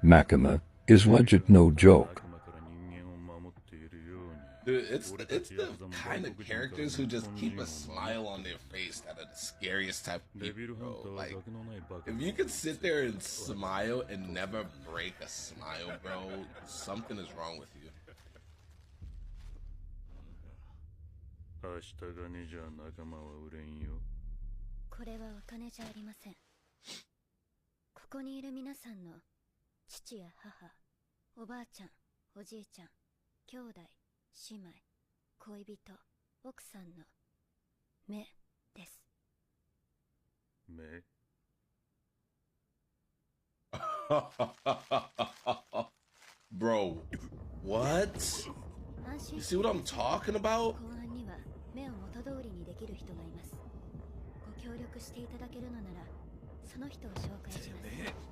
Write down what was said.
Makima is legit no joke. Dude, it's the kind of characters who just keep a smile on their face that are the scariest type of people, bro. Like, if you could sit there and smile and never break a smile, bro, something is wrong with you. はした金じゃ仲間は売れんよ。これはお金じゃありません。ここにいる皆さんの父や母、おばあちゃん、おじいちゃん、兄弟、姉妹、恋人、奥さんの目です。目 Bro, what? You see what I'm talking about? 公安には目を元通りにできる人がいます。ご協力していただけるのなら、その人を紹介します。